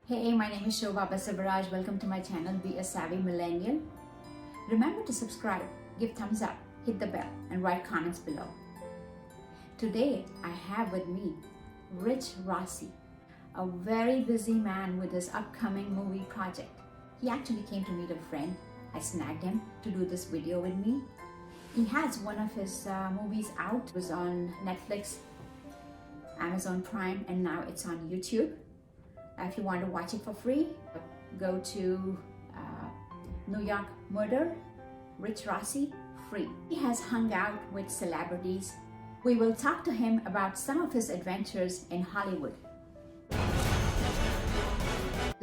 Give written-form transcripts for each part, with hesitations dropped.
Hey, my name is Shobha Basavaraj. Welcome to my channel, Be a Savvy Millennial. Remember to subscribe, give thumbs up, hit the bell, and write comments below. Today, I have with me Rich Rossi, a very busy man with his upcoming movie project. He actually came to meet a friend. I snagged him to do this video with me. He has one of his movies out. It was on Netflix, Amazon Prime, and now it's on YouTube. If you want to watch it for free, go to New York Murder, Rich Rossi, free. He has hung out with celebrities. We will talk to him about some of his adventures in Hollywood.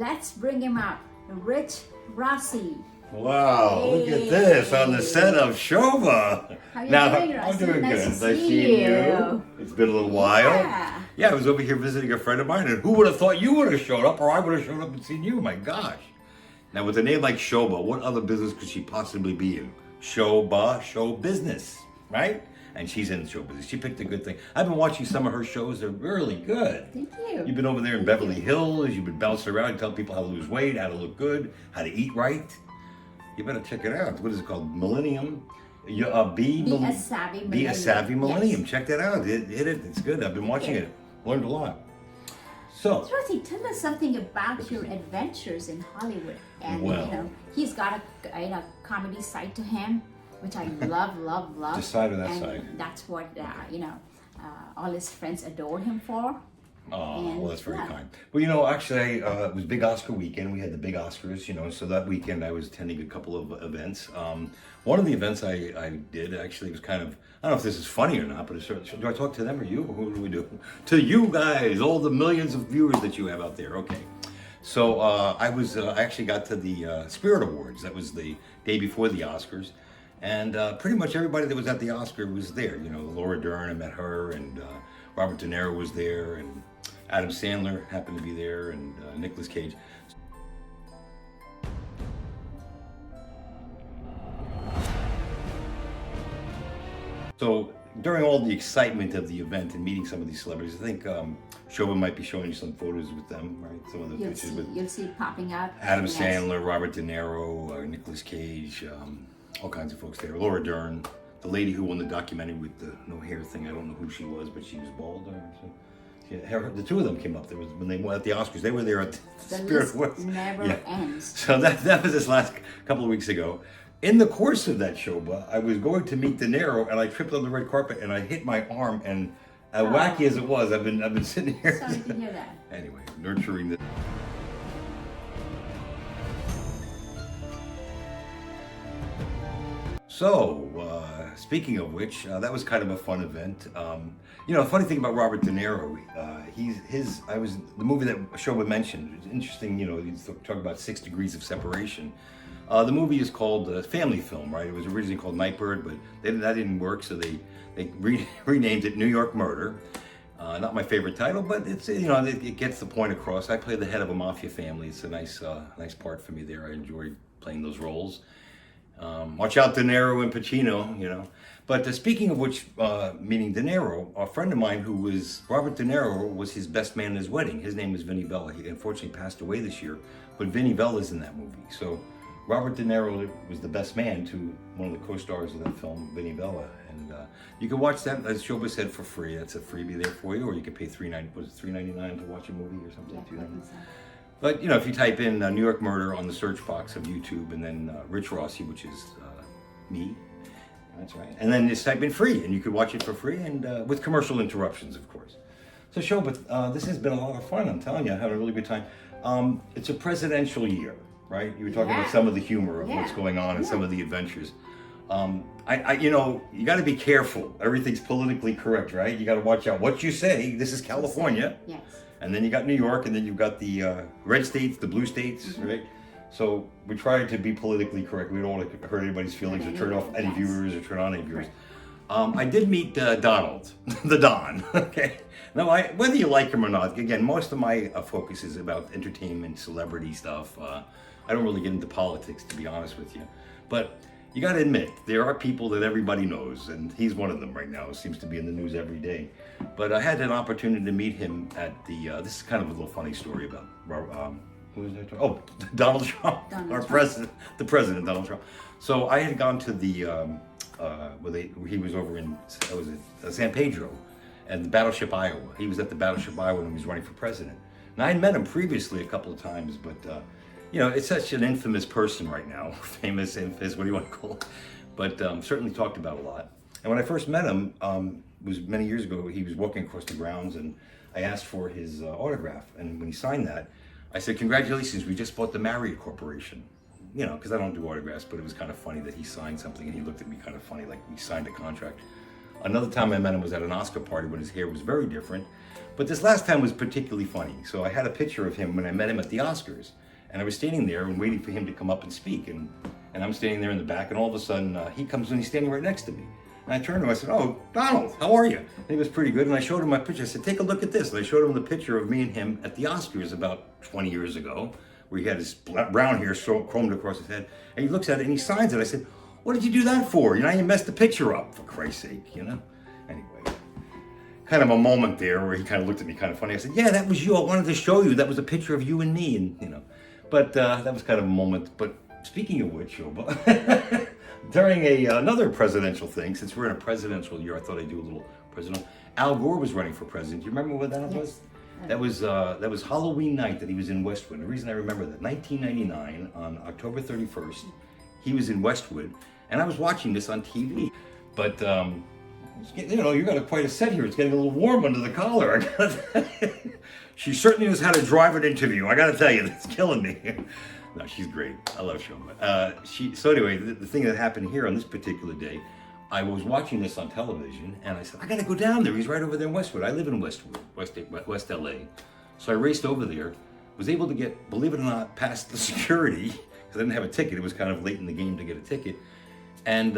Let's bring him up, Rich Rossi. Wow, look at this on the set of Shobha. How you Now, doing, Rossi? I'm doing Nice good. to Nice see seeing you. you. It's been a little while. Yeah, I was over here visiting a friend of mine, and who would have thought you would have showed up, or I would have showed up and seen you? My gosh. Now, with a name like Shobha, what other business could she possibly be in? Shobha, show business, right? And she's in show business. She picked a good thing. I've been watching some of her shows. They're really good. Thank you. You've been over there in Beverly Hills. You've been bouncing around, telling people how to lose weight, how to look good, how to eat right. You better check it out. What is it called? Millennium. Be a Savvy Millennial. Be a Savvy Millennium. Yes. Check that out. Hit it. It's good. I've been watching it. Learned a lot. So, Rossi, tell us something about your adventures in Hollywood. And Well. he's got a comedy side to him, which I love, love, love. This side or that and side? That's what all his friends adore him for. oh, well, that's very yeah. kind. Well, actually, it was big Oscar weekend. We had the big Oscars, so that weekend I was attending a couple of events. One of the events I did actually was kind of, I don't know if this is funny or not, but it's, do I talk to them or you? Who do we do? To you guys, all the millions of viewers that you have out there. Okay. So I actually got to the Spirit Awards. That was the day before the Oscars. And pretty much everybody that was at the Oscar was there. Laura Dern, I met her, and Robert De Niro was there, and Adam Sandler happened to be there, and Nicolas Cage. So during all the excitement of the event and meeting some of these celebrities, I think Shobha might be showing you some photos with them, right? Some of the pictures with You'll see it popping up. Adam Yes. Sandler, Robert De Niro, Nicolas Cage, all kinds of folks there. Laura Dern, the lady who won the documentary with the no hair thing. I don't know who she was, but she was bald. The two of them came up. There was when they went at the Oscars. They were there at the The Spirit list Awards. never ends. So that was this last couple of weeks ago. In the course of that show, I was going to meet De Niro, and I tripped on the red carpet, and I hit my arm. And wacky as it was, I've been sitting here. Sorry to hear that. Anyway, nurturing the. So, speaking of which, that was kind of a fun event. The funny thing about Robert De Niro, the movie that Shobha mentioned. It's interesting, he's talking about 6 Degrees of Separation. The movie is called Family Film, right? It was originally called Nightbird, but that didn't work, so they renamed it New York Murder. Not my favorite title, but it gets the point across. I play the head of a mafia family. It's a nice part for me there. I enjoy playing those roles. Watch out, De Niro and Pacino, But speaking of which, meaning De Niro, a friend of mine Robert De Niro was his best man at his wedding. His name was Vinnie Vella. He unfortunately passed away this year, but Vinnie Vella's in that movie. So Robert De Niro was the best man to one of the co-stars of that film, Vinnie Vella. And you can watch that, as Shobha said, for free. That's a freebie there for you, or you can pay $3.99 to watch a movie or something? Yeah, $2.99. But, if you type in New York Murder on the search box of YouTube, and then Rich Rossi, which is me, that's right, and then just type in free, and you could watch it for free, and with commercial interruptions, of course. So, Shobha, this has been a lot of fun. I'm telling you, I had a really good time. It's a presidential year, right? You were talking about some of the humor of what's going on and some of the adventures. You got to be careful. Everything's politically correct, right? You got to watch out what you say. This is California. Yes. And then you got New York, and then you've got the red states, the blue states, right? So we try to be politically correct. We don't want to hurt anybody's feelings or turn off any viewers or turn on any viewers. I did meet Donald, the Don, okay? Now, whether you like him or not, again, most of my focus is about entertainment, celebrity stuff. I don't really get into politics, to be honest with you. But you got to admit, there are people that everybody knows, and he's one of them right now. It seems to be in the news every day. But I had an opportunity to meet him at the, this is kind of a little funny story about Who was I talking? Oh, Donald Trump, our president, the president, Donald Trump. So I had gone to the where he was over in San Pedro, and the Battleship Iowa. He was at the Battleship Iowa when he was running for president. And I had met him previously a couple of times, but you know, it's such an infamous person right now, famous, infamous, what do you want to call it? But certainly talked about a lot. And when I first met him, it was many years ago. He was walking across the grounds, and I asked for his autograph. And when he signed that, I said, "Congratulations, we just bought the Marriott Corporation." You know, because I don't do autographs, but it was kind of funny that he signed something, and he looked at me kind of funny, like we signed a contract. Another time I met him was at an Oscar party when his hair was very different. But this last time was particularly funny. So I had a picture of him when I met him at the Oscars. And I was standing there and waiting for him to come up and speak. And I'm standing there in the back, and all of a sudden he comes and he's standing right next to me. And I turned to him, I said, "Oh, Donald, how are you?" And he was pretty good. And I showed him my picture. I said, "Take a look at this." And I showed him the picture of me and him at the Oscars about 20 years ago, where he had his brown hair combed across his head. And he looks at it and he signs it. I said, "What did you do that for? You know, you messed the picture up, for Christ's sake, you know?" Anyway, kind of a moment there where he kind of looked at me kind of funny. I said, "Yeah, that was you. I wanted to show you. That was a picture of you and me." And, you know, but that was kind of a moment. But speaking of which, Shoba, during another presidential thing, since we're in a presidential year, I thought I'd do a little presidential. Al Gore was running for president. Do you remember what that was? That was Halloween night that he was in Westwood. The reason I remember that, 1999, on October 31st, he was in Westwood, and I was watching this on TV. But you know, you got quite a set here. It's getting a little warm under the collar. She certainly knows how to drive an interview. I got to tell you, that's killing me. No, she's great. I love Shoma. So anyway, the thing that happened here on this particular day, I was watching this on television, and I said, "I got to go down there. He's right over there in Westwood." I live in Westwood, West LA. So I raced over there, was able to get, believe it or not, past the security, because I didn't have a ticket. It was kind of late in the game to get a ticket. And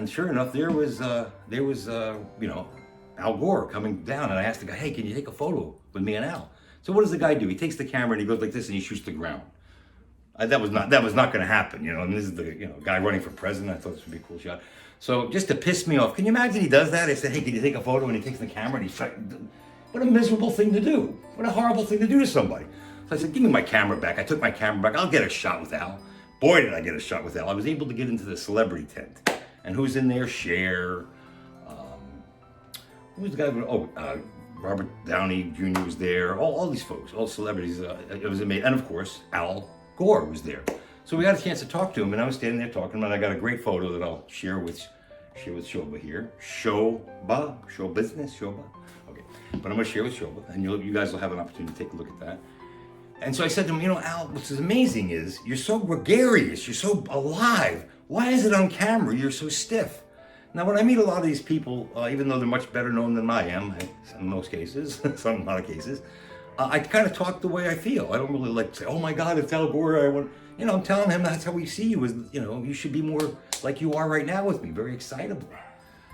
sure enough, there was you know, Al Gore coming down, and I asked the guy, "Hey, can you take a photo with me and Al?" So what does the guy do? He takes the camera and he goes like this, and he shoots the ground. That was not going to happen, you know. And this is the guy running for president. I thought this would be a cool shot. So just to piss me off, can you imagine he does that? I said, "Hey, can you take a photo?" And he takes the camera and he's like, what a miserable thing to do. What a horrible thing to do to somebody. So I said, "Give me my camera back." I took my camera back. I'll get a shot with Al. Boy, did I get a shot with Al. I was able to get into the celebrity tent. And who's in there? Cher. Who's the guy? Robert Downey Jr. was there. All these folks, all celebrities. It was amazing. And of course, Al Gore was there. So we got a chance to talk to him, and I was standing there talking, and I got a great photo that I'll share with Shoba here. Show business, Shoba. Okay, but I'm gonna share with Shoba, and you guys will have an opportunity to take a look at that. And so I said to him, Al, what's amazing is you're so gregarious, you're so alive. Why is it on camera you're so stiff? Now, when I meet a lot of these people, even though they're much better known than I am, in most cases, a lot of cases, I kind of talk the way I feel. I don't really like to say, "Oh my God, it's Al Gore." I'm telling him that's how we see you. You should be more like you are right now with me, very excitable.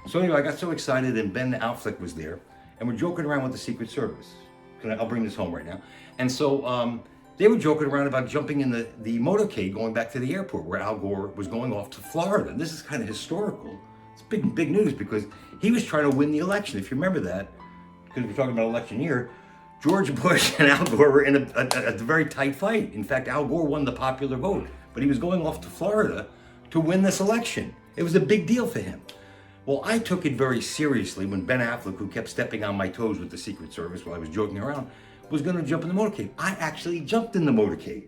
So anyway, I got so excited, and Ben Affleck was there, and we're joking around with the Secret Service. I'll bring this home right now. And so they were joking around about jumping in the motorcade going back to the airport where Al Gore was going off to Florida. And this is kind of historical. It's big news because he was trying to win the election. If you remember that, because we're talking about election year, George Bush and Al Gore were in a very tight fight. In fact, Al Gore won the popular vote, but he was going off to Florida to win this election. It was a big deal for him. Well, I took it very seriously when Ben Affleck, who kept stepping on my toes with the Secret Service while I was joking around, was going to jump in the motorcade. I actually jumped in the motorcade.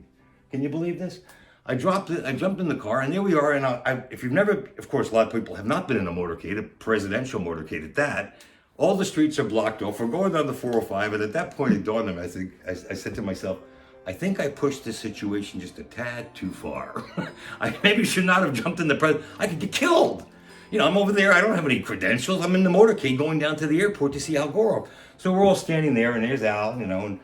Can you believe this? I jumped in the car, and there we are. And if you've never, of course, a lot of people have not been in a motorcade, a presidential motorcade at that. All the streets are blocked off. We're going down the 405, and at that point it dawned on me. I said to myself, I think I pushed this situation just a tad too far. I maybe should not have jumped in the president. I could get killed. I'm over there. I don't have any credentials. I'm in the motorcade going down to the airport to see Al Gore. So we're all standing there, and there's Al, and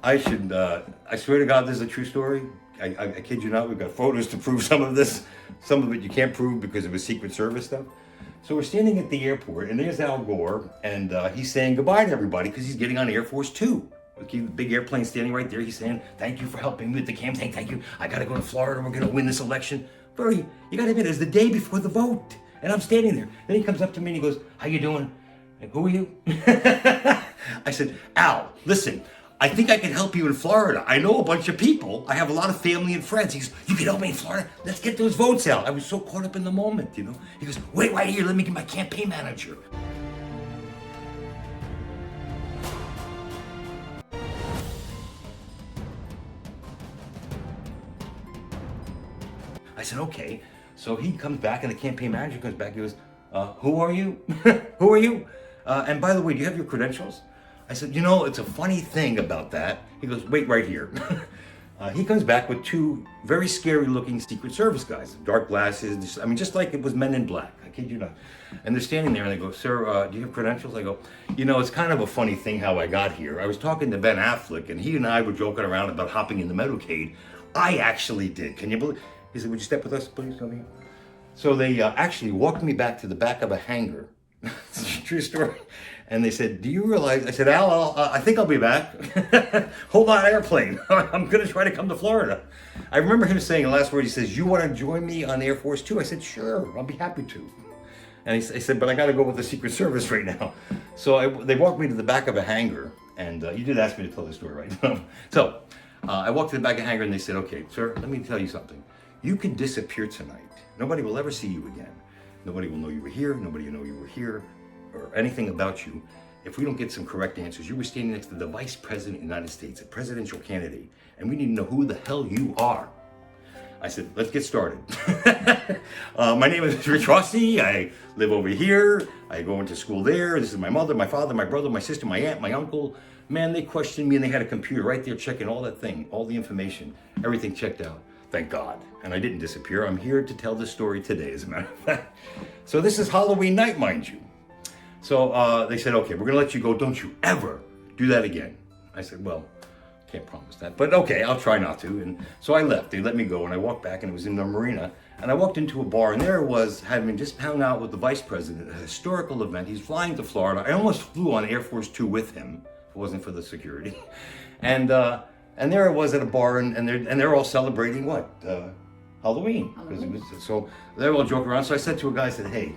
I swear to God, this is a true story. I kid you not. We've got photos to prove some of this. Some of it you can't prove because it was Secret Service stuff. So we're standing at the airport, and there's Al Gore, and he's saying goodbye to everybody because he's getting on Air Force Two. The big airplane standing right there. He's saying, "Thank you for helping me with the campaign. Thank you. I got to go to Florida. We're going to win this election." You got to admit, it's the day before the vote. And I'm standing there. Then he comes up to me and he goes, "How you doing?" And, "Who are you?" I said, "Al, listen, I think I can help you in Florida. I know a bunch of people. I have a lot of family and friends. He goes, you can help me in Florida? Let's get those votes out. I was so caught up in the moment, you know. He goes, wait right here, let me get my campaign manager. I said, okay. So he comes back and the campaign manager comes back. He goes, who are you? Who are you? And by the way, do you have your credentials? I said, you know, it's a funny thing about that. He goes, wait right here. He comes back with two very scary looking Secret Service guys, dark glasses. I mean, just like it was Men in Black. I kid you not. And they're standing there and they go, sir, do you have credentials? I go, you know, it's kind of a funny thing how I got here. I was talking to Ben Affleck and he and I were joking around about hopping in the motorcade. I actually did. Can you believe? He said, would you step with us, please? Come here. So they actually walked me back to the back of a hangar. It's a true story. And they said, do you realize? I said, Al, I think I'll be back. Hold on, airplane. I'm going to try to come to Florida. I remember him saying the last word, he says, you want to join me on Air Force 2? I said, sure, I'll be happy to. And he said, but I got to go with the Secret Service right now. So they walked me to the back of a hangar. And you did ask me to tell this story, right? So I walked to the back of the hangar and they said, okay, sir, let me tell you something. You can disappear tonight. Nobody will ever see you again. Nobody will know you were here. Nobody will know you were here or anything about you. If we don't get some correct answers, you were standing next to the Vice President of the United States, a presidential candidate, and we need to know who the hell you are. I said, let's get started. My name is Rich Rossi. I live over here. I go into school there. This is my mother, my father, my brother, my sister, my aunt, my uncle. Man, they questioned me and they had a computer right there checking all that thing, all the information, everything checked out. Thank God. And I didn't disappear. I'm here to tell this story today, as a matter of fact. So this is Halloween night, mind you. So they said, okay, we're going to let you go. Don't you ever do that again. I said, well, can't promise that. But okay, I'll try not to. And so I left. They let me go. And I walked back, and it was in the marina. And I walked into a bar, and there it was, having just hung out with the vice president, a historical event. He's flying to Florida. I almost flew on Air Force 2 with him. If it wasn't for the security. And there it was at a bar, and they're all celebrating what? Halloween. So they're all joking around. So I said to a guy, I said, hey,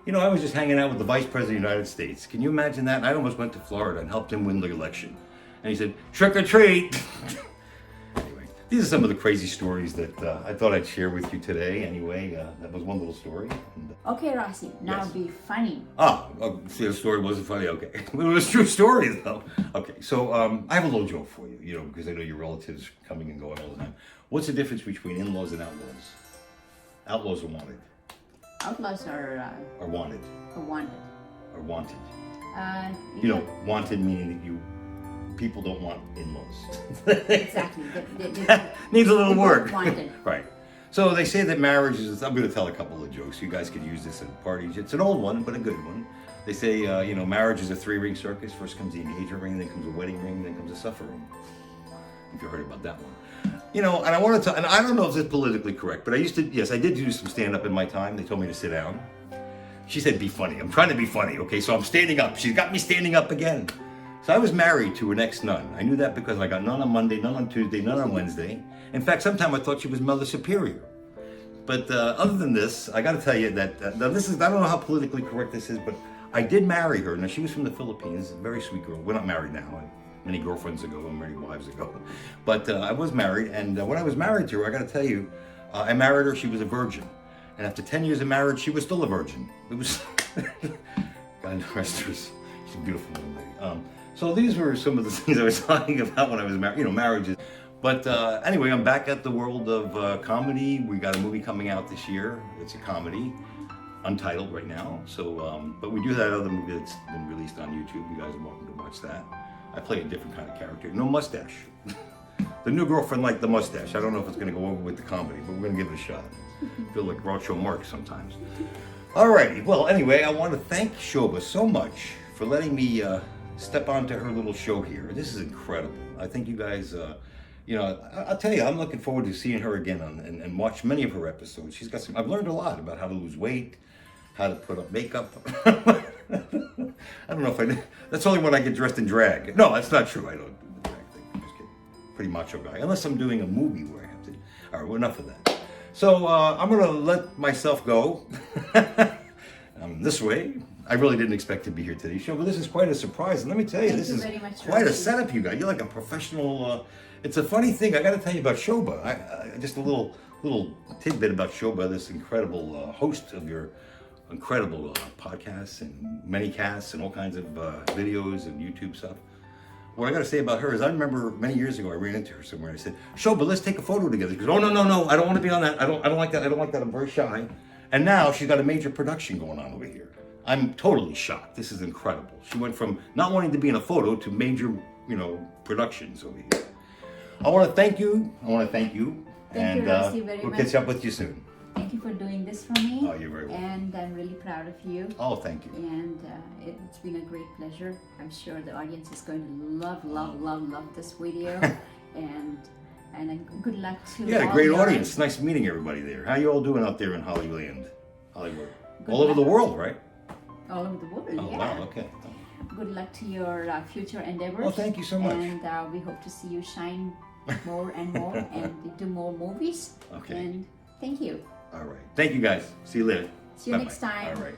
you know, I was just hanging out with the Vice President of the United States. Can you imagine that? And I almost went to Florida and helped him win the election. And he said, trick or treat. Anyway, these are some of the crazy stories that I thought I'd share with you today. Anyway, that was one little story. And, Okay, Rossi, now yes. be funny. See, the story wasn't funny. Okay. It was a true story, though. Okay, so I have a little joke for you, you know, because I know your relatives coming and going all the time. What's the difference between in-laws and outlaws? Outlaws are wanted. Outlaws are wanted. wanted. Or wanted. You You know, wanted meaning that people don't want in-laws. Exactly. They Needs a little both work. wanted. Right. So they say that marriage is, I'm going to tell a couple of jokes. You guys could use this at parties. It's an old one, but a good one. They say, you know, marriage is a 3-ring circus. First comes the engagement ring, then comes a wedding ring, then comes a supper ring. If you heard about that one. You know, and I wanted to, and I don't know if this is politically correct, but I used to, yes, I did do some stand-up in my time. They told me to sit down. She said, be funny. I'm trying to be funny, okay? So I'm standing up. She's got me standing up again. So I was married to an ex-nun. I knew that because I got none on Monday, none on Tuesday, none on Wednesday. In fact, sometimes I thought she was Mother Superior. But other than this, I got to tell you that, now this is, I don't know how politically correct this is, but I did marry her. Now, she was from the Philippines, a very sweet girl. We're not married now. I had many girlfriends ago and many wives ago. But I was married, and when I was married to her, I got to tell you, I married her, she was a virgin. And after 10 years of marriage, she was still a virgin. It was, God rest her, she's a beautiful little lady. So these were some of the things I was talking about when I was married, you know, marriages. But anyway, I'm back at the world of comedy. We got a movie coming out this year. It's a comedy, untitled right now. So, but we do that other movie that's been released on YouTube. You guys are welcome to watch that. I play a different kind of character. No mustache. The new girlfriend liked the mustache. I don't know if it's going to go over with the comedy, but we're going to give it a shot. I feel like Groucho Marx sometimes. Alrighty. Well, anyway, I want to thank Shoba so much for letting me step onto her little show here. This is incredible. I think you guys... you know, I'll tell you, I'm looking forward to seeing her again and watch many of her episodes. She's got some, I've learned a lot about how to lose weight, how to put up makeup. I don't know if that's only when I get dressed in drag. No, that's not true. I don't do the drag thing. I'm just kidding. Pretty macho guy. Unless I'm doing a movie where I have to. All right, well, enough of that. So I'm going to let myself go. This way. I really didn't expect to be here today, show, but this is quite a surprise. And let me tell you, Thank this you is very much, quite a Rossi. setup, you guys. You're like a professional. It's a funny thing. I got to tell you about Shobha. Just a little tidbit about Shobha, this incredible host of your incredible podcasts and many casts and all kinds of videos and YouTube stuff. What I got to say about her is I remember many years ago I ran into her somewhere and I said, Shobha, let's take a photo together. She goes, oh, no, I don't want to be on that. I don't like that. I don't like that. I'm very shy. And now she's got a major production going on over here. I'm totally shocked. This is incredible. She went from not wanting to be in a photo to major, productions over here. I want to thank you. Thank you, Rossi, very we'll much. catch up with you soon. Thank you for doing this for me. Oh, you're very welcome. And I'm really proud of you. Oh, thank you. And it's been a great pleasure. I'm sure the audience is going to love this video. and good luck to You had a all great your- audience. Nice meeting everybody there. How you all doing out there in Hollywood? Good All over luck. the world, right? All over the world, Oh, yeah. wow, okay. Good luck to your future endeavors. Oh, thank you so much. And we hope to see you shine more and more and do more movies. Okay. And thank you. All right. Thank you, guys. See you later. See you Bye-bye. next time. All right.